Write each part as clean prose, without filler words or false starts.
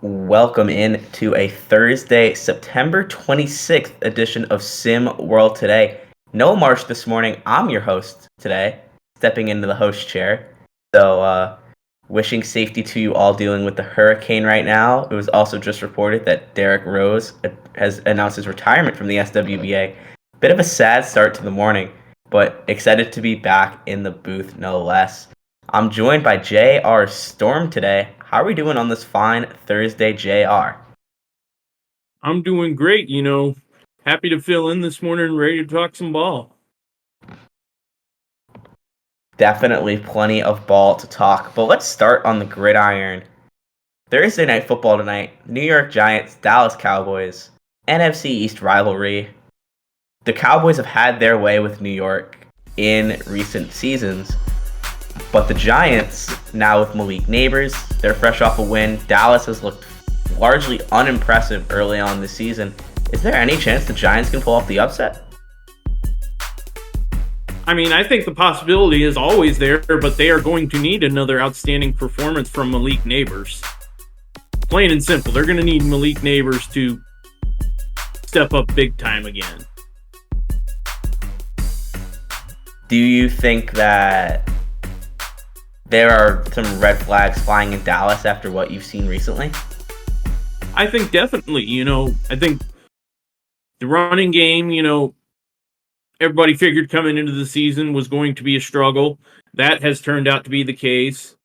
Welcome in to a Thursday, September 26th edition of SimWorld Today. No March this morning. I'm your host today, stepping into the host chair. Wishing safety to you all dealing with the hurricane right now. It was also just reported that Derrick Rose has announced his retirement from the SWBA. Bit of a sad start to the morning, but excited to be back in the booth no less. I'm joined by J.R. Storm today. How are we doing on this fine Thursday, J.R.? I'm doing great, happy to fill in this morning and ready to talk some ball. Definitely plenty of ball to talk, but let's start on the gridiron. Thursday night football tonight, New York Giants, Dallas Cowboys, NFC East rivalry. The Cowboys have had their way with New York in recent seasons, but the Giants, now with Malik Neighbors, they're fresh off a win. Dallas has looked largely unimpressive early on this season. Is there any chance the Giants can pull off the upset? I think the possibility is always there, but they are going to need another outstanding performance from Malik Neighbors. Plain and simple, they're going to need Malik Neighbors to step up big time again. Do you think that there are some red flags flying in Dallas after what you've seen recently? I think definitely, I think the running game, everybody figured coming into the season was going to be a struggle. That has turned out to be the case.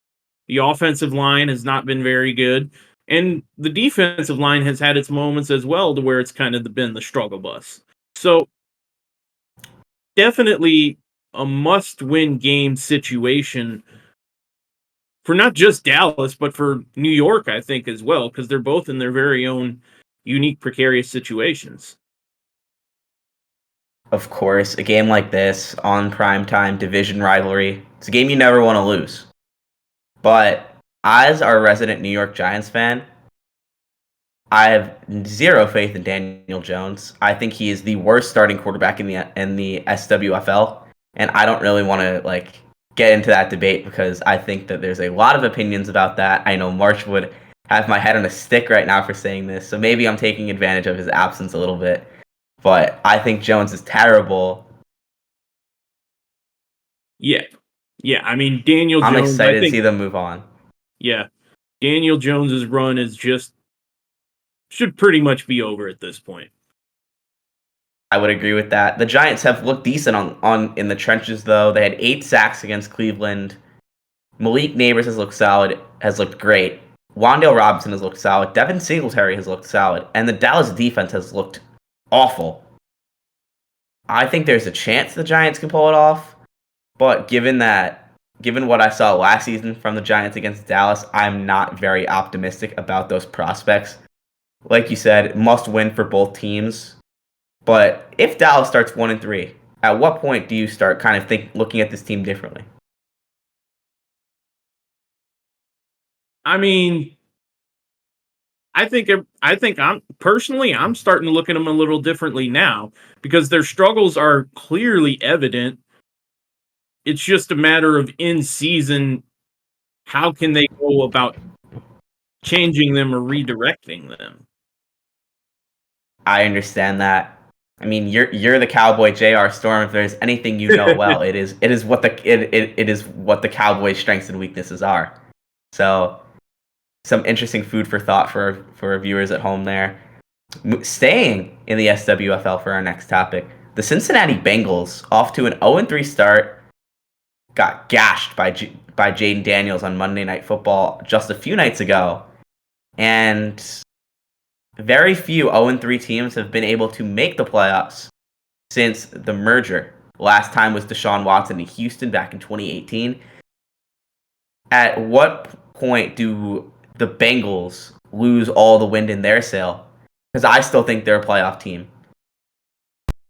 The offensive line has not been very good. And the defensive line has had its moments as well to where it's kind of been the struggle bus. So definitely a must-win game situation for not just Dallas, but for New York, I think, as well, because they're both in their very own unique, precarious situations. Of course, a game like this, on primetime, division rivalry, it's a game you never want to lose. But as our resident New York Giants fan, I have zero faith in Daniel Jones. I think he is the worst starting quarterback in the SWFL, and I don't really want to get into that debate because I think that there's a lot of opinions about that. I know March would have my head on a stick right now for saying this, so maybe I'm taking advantage of his absence a little bit. But I think Jones is terrible. Yeah. Daniel Jones... I'm excited to see them move on. Yeah. Daniel Jones's run is should pretty much be over at this point. I would agree with that. The Giants have looked decent on in the trenches, though. They had 8 sacks against Cleveland. Malik Neighbors has looked solid, has looked great. Wan'Dale Robinson has looked solid. Devin Singletary has looked solid. And the Dallas defense has looked awful. I think there's a chance the Giants can pull it off, but given what I saw last season from the Giants against Dallas, I'm not very optimistic about those prospects. Like you said, must win for both teams. But if Dallas starts 1-3, at what point do you start kind of looking at this team differently? I think I'm starting to look at them a little differently now because their struggles are clearly evident. It's just a matter of in season, how can they go about changing them or redirecting them? I understand that. You're the Cowboy, J.R. Storm. If there's anything you know well, it is what the Cowboys' strengths and weaknesses are. So, some interesting food for thought for our viewers at home there. Staying in the SWFL for our next topic, the Cincinnati Bengals, off to an 0-3 start, got gashed by Jaden Daniels on Monday Night Football just a few nights ago, and very few 0-3 teams have been able to make the playoffs since the merger. Last time was Deshaun Watson in Houston back in 2018. At what point do the Bengals lose all the wind in their sail? Because I still think they're a playoff team.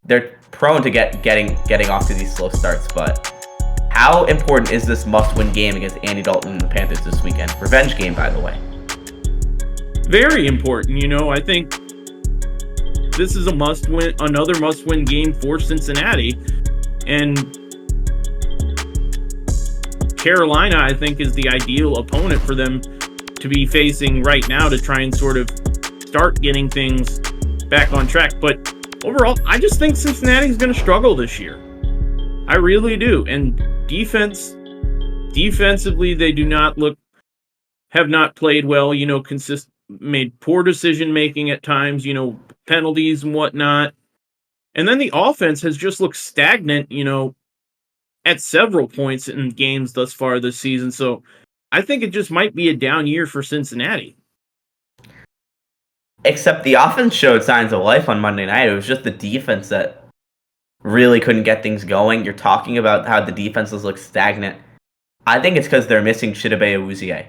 They're prone to getting off to these slow starts, but how important is this must-win game against Andy Dalton and the Panthers this weekend? Revenge game, by the way. Very important, I think this is another must-win game for Cincinnati, and Carolina, I think, is the ideal opponent for them to be facing right now to try and sort of start getting things back on track. But overall, I just think Cincinnati's going to struggle this year. I really do. And defensively, they have not played well, made poor decision making at times, penalties and whatnot. And then the offense has just looked stagnant, at several points in games thus far this season. So I think it just might be a down year for Cincinnati. Except the offense showed signs of life on Monday night. It was just the defense that really couldn't get things going. You're talking about how the defenses look stagnant. I think it's because they're missing Chidobe Awuzie.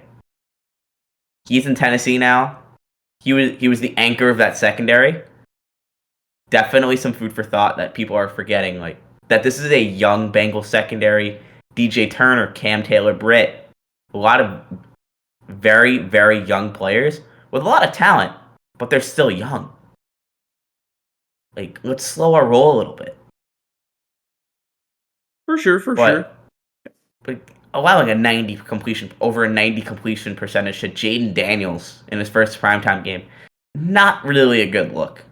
He's in Tennessee now. He was the anchor of that secondary. Definitely some food for thought that people are forgetting, like that this is a young Bengals secondary. DJ Turner, Cam Taylor-Britt, a lot of very, very young players with a lot of talent, but they're still young. Like, let's slow our roll a little bit. For sure. But allowing over a 90 completion percentage to Jaden Daniels in his first primetime game, not really a good look.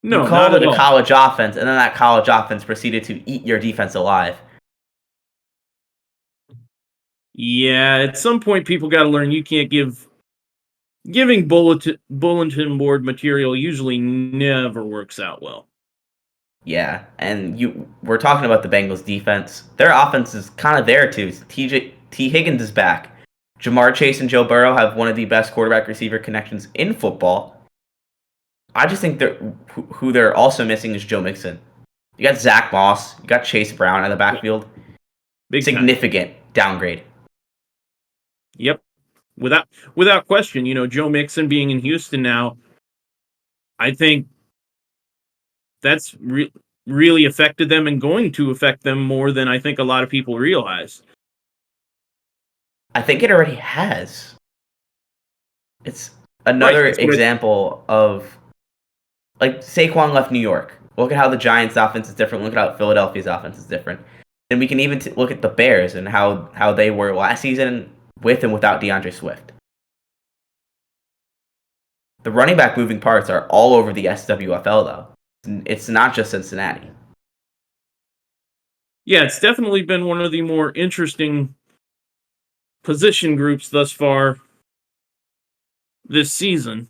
No, you called it a college offense, and then that college offense proceeded to eat your defense alive. Yeah, at some point, people got to learn you can't giving bulletin board material usually never works out well. Yeah, and we're talking about the Bengals defense. Their offense is kind of there too. T. Higgins is back. Jamar Chase and Joe Burrow have one of the best quarterback-receiver connections in football. I just think who they're also missing is Joe Mixon. You got Zach Moss. You got Chase Brown in the backfield. Big significant downgrade. Yep, without question. Joe Mixon being in Houston now, I think that's really affected them and going to affect them more than I think a lot of people realize. I think it already has. It's another example of, like, Saquon left New York. Look at how the Giants' offense is different. Look at how Philadelphia's offense is different. And we can even look at the Bears and how they were last season with and without DeAndre Swift. The running back moving parts are all over the SWFL, though. It's not just Cincinnati. Yeah, it's definitely been one of the more interesting position groups thus far this season.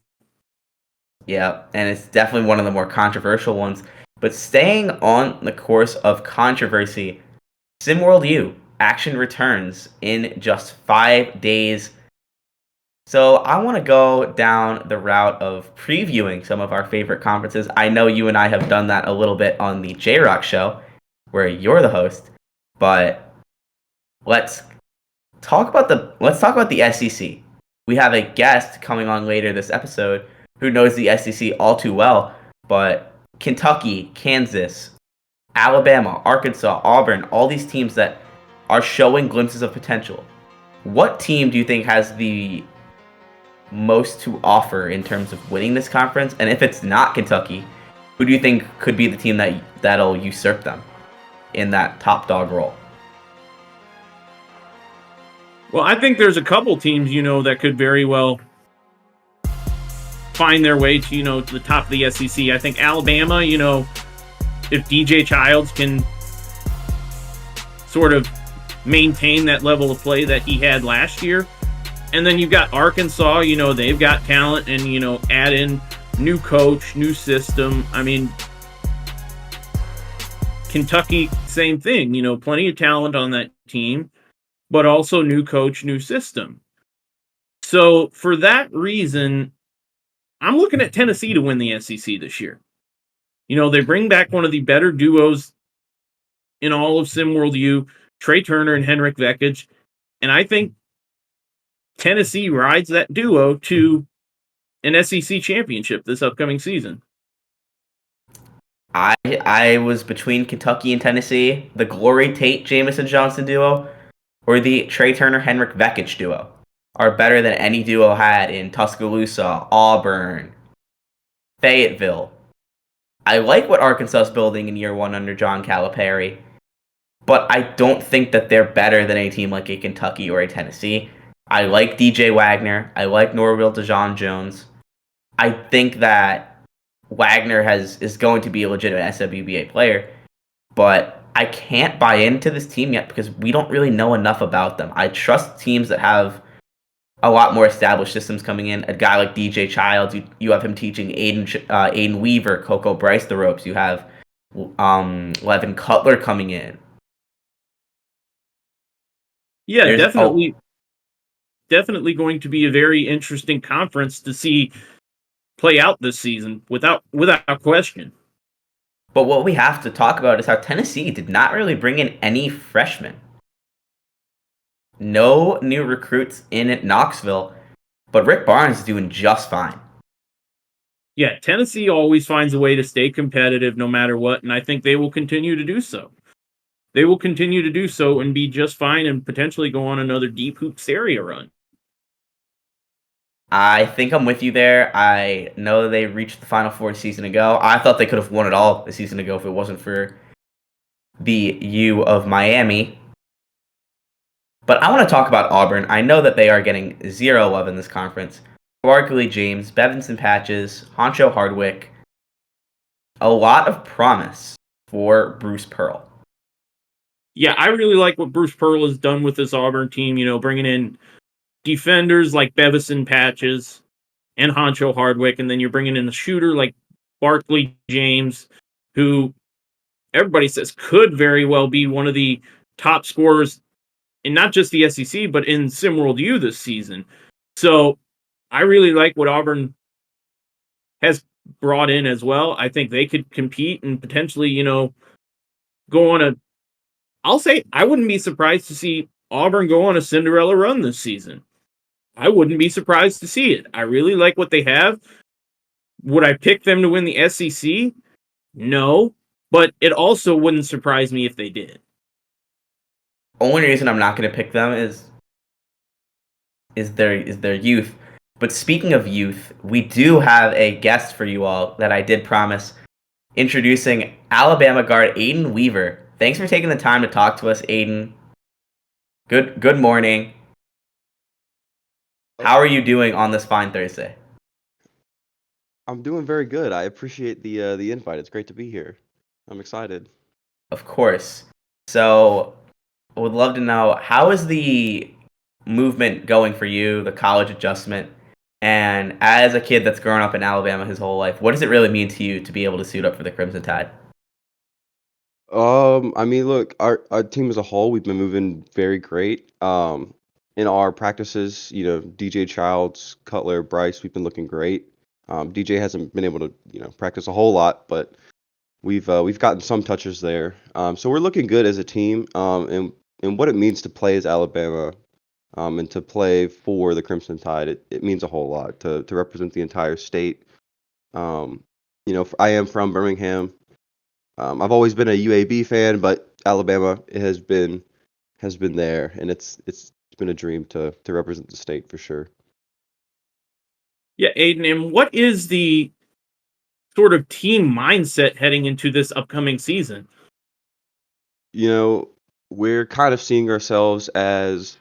Yeah, and it's definitely one of the more controversial ones. But staying on the course of controversy, SimWorld U action returns in just 5 days. So I want to go down the route of previewing some of our favorite conferences. I know you and I have done that a little bit on the J-Rock show, where you're the host. But let's talk about the SEC. We have a guest coming on later this episode who knows the SEC all too well. But Kentucky, Kansas, Alabama, Arkansas, Auburn, all these teams that are showing glimpses of potential. What team do you think has the most to offer in terms of winning this conference? And if it's not Kentucky, who do you think could be the team that'll usurp them in that top dog role? Well, I think there's a couple teams, that could very well find their way to, to the top of the SEC. I think Alabama, if DJ Childs can sort of maintain that level of play that he had last year. And then you've got Arkansas, they've got talent and, add in new coach, new system. I mean, Kentucky, same thing, plenty of talent on that team, but also new coach, new system. So for that reason, I'm looking at Tennessee to win the SEC this year. They bring back one of the better duos in all of SimWorld U, Trey Turner and Henrik Vekic. And I think Tennessee rides that duo to an SEC championship this upcoming season. I was between Kentucky and Tennessee, the Glory Tate Jamison Johnson duo, or the Trey Turner Henrik Vekic duo are better than any duo had in Tuscaloosa, Auburn, Fayetteville. I like what Arkansas is building in year one under John Calipari, but I don't think that they're better than a team like a Kentucky or a Tennessee. I like DJ Wagner. I like Norville DeJohn Jones. I think that Wagner is going to be a legitimate SWBA player, but I can't buy into this team yet because we don't really know enough about them. I trust teams that have a lot more established systems coming in. A guy like DJ Childs, you have him teaching Aidan Weaver, Coco Bryce the ropes. You have Levin Cutler coming in. Yeah, There's definitely going to be a very interesting conference to see play out this season without question. but what we have to talk about is how Tennessee did not really bring in any freshmen. No new recruits in at Knoxville, but Rick Barnes is doing just fine. Yeah, Tennessee always finds a way to stay competitive no matter what, and I think they will continue to do so. They will continue to do so and be just fine and potentially go on another deep hoops area run. I think I'm with you there. I know they reached the Final Four a season ago. I thought they could have won it all a season ago if it wasn't for the U of Miami. But I want to talk about Auburn. I know that they are getting zero love in this conference. Barkley James, Bevinson Patches, Honcho Hardwick. A lot of promise for Bruce Pearl. Yeah, I really like what Bruce Pearl has done with this Auburn team, bringing in defenders like Bevison Patches and Honcho Hardwick, and then you're bringing in a shooter like Barkley James, who everybody says could very well be one of the top scorers in not just the SEC, but in SimWorld U this season. So I really like what Auburn has brought in as well. I think they could compete and potentially, go on a. I'll say I wouldn't be surprised to see Auburn go on a Cinderella run this season. I wouldn't be surprised to see it. I really like what they have. Would I pick them to win the SEC? No, but it also wouldn't surprise me if they did. Only reason I'm not going to pick them is their youth. But speaking of youth, we do have a guest for you all that I did promise. Introducing Alabama guard Aidan Weaver. Thanks for taking the time to talk to us, Aidan. Good morning. How are you doing on this fine Thursday? I'm doing very good. I appreciate the invite. It's great to be here. I'm excited. Of course. So, I would love to know, how is the movement going for you, the college adjustment? And as a kid that's grown up in Alabama his whole life, what does it really mean to you to be able to suit up for the Crimson Tide? I mean, look, our team as a whole, we've been moving very great. In our practices, DJ Childs, Cutler, Bryce, we've been looking great. DJ hasn't been able to, practice a whole lot, but we've gotten some touches there. So we're looking good as a team. And what it means to play as Alabama, and to play for the Crimson Tide, it means a whole lot to represent the entire state. I am from Birmingham. I've always been a UAB fan, but Alabama has been there, and it's been a dream to represent the state for sure. Yeah, Aiden, and what is the sort of team mindset heading into this upcoming season? You know, we're kind of seeing ourselves as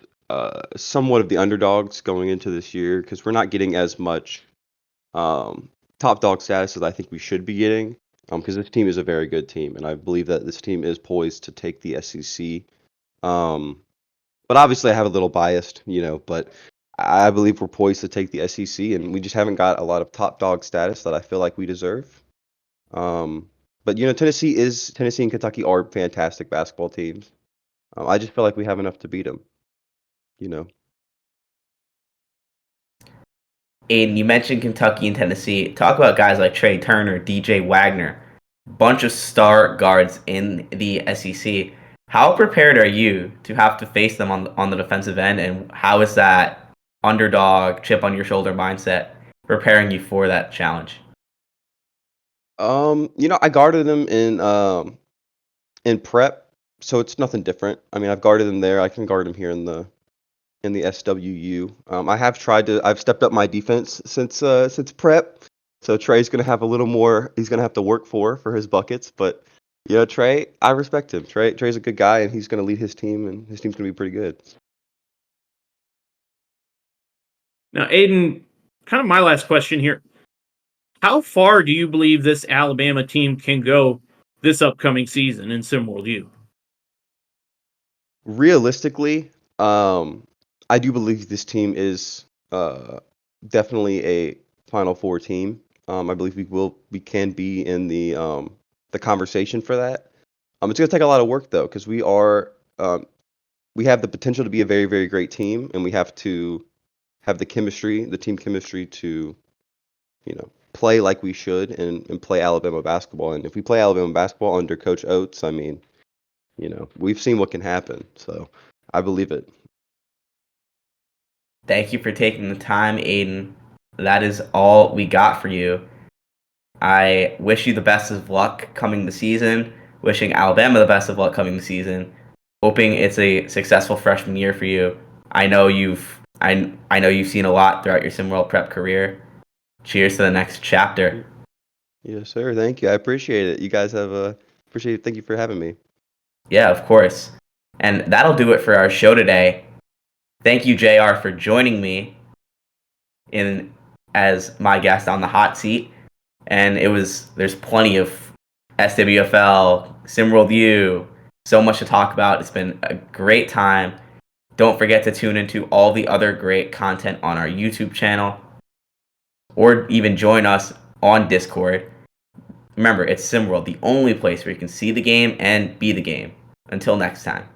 somewhat of the underdogs going into this year because we're not getting as much top dog status as I think we should be getting. Because this team is a very good team, and I believe that this team is poised to take the SEC. Um, but obviously, I have a little biased, but I believe we're poised to take the SEC, and we just haven't got a lot of top dog status that I feel like we deserve. But Tennessee and Kentucky are fantastic basketball teams. I just feel like we have enough to beat them. You know. Aiden, you mentioned Kentucky and Tennessee. Talk about guys like Trey Turner, DJ Wagner, bunch of star guards in the SEC. How prepared are you to have to face them on the defensive end, and how is that underdog, chip on your shoulder mindset preparing you for that challenge? I guarded them in prep, so it's nothing different. I mean, I've guarded them there. I can guard them here in the SWU. I've stepped up my defense since prep. So Trey's gonna have a little more. He's gonna have to work for his buckets, but Trey, I respect him. Trey's a good guy, and he's gonna lead his team, and his team's gonna be pretty good. Now, Aidan, kind of my last question here. How far do you believe this Alabama team can go this upcoming season in SimWorld U? Realistically, I do believe this team is definitely a Final Four team. I believe we can be in the conversation for that. It's gonna take a lot of work though, because we have the potential to be a very, very great team, and we have to have the chemistry, the team chemistry to, play like we should and play Alabama basketball. And if we play Alabama basketball under Coach Oates, I mean, we've seen what can happen. So I believe it. Thank you for taking the time, Aidan. That is all we got for you. I wish you the best of luck coming the season. Wishing Alabama the best of luck coming the season. Hoping it's a successful freshman year for you. I know you've seen a lot throughout your SimWorld prep career. Cheers to the next chapter. Yes, sir. Thank you. I appreciate it. You guys have appreciate it. Thank you for having me. Yeah, of course. And that'll do it for our show today. Thank you, JR, for joining me in as my guest on the hot seat. And there's plenty of SWFL, SimWorld U, so much to talk about. It's been a great time. Don't forget to tune into all the other great content on our YouTube channel, or even join us on Discord. Remember, it's SimWorld, the only place where you can see the game and be the game. Until next time.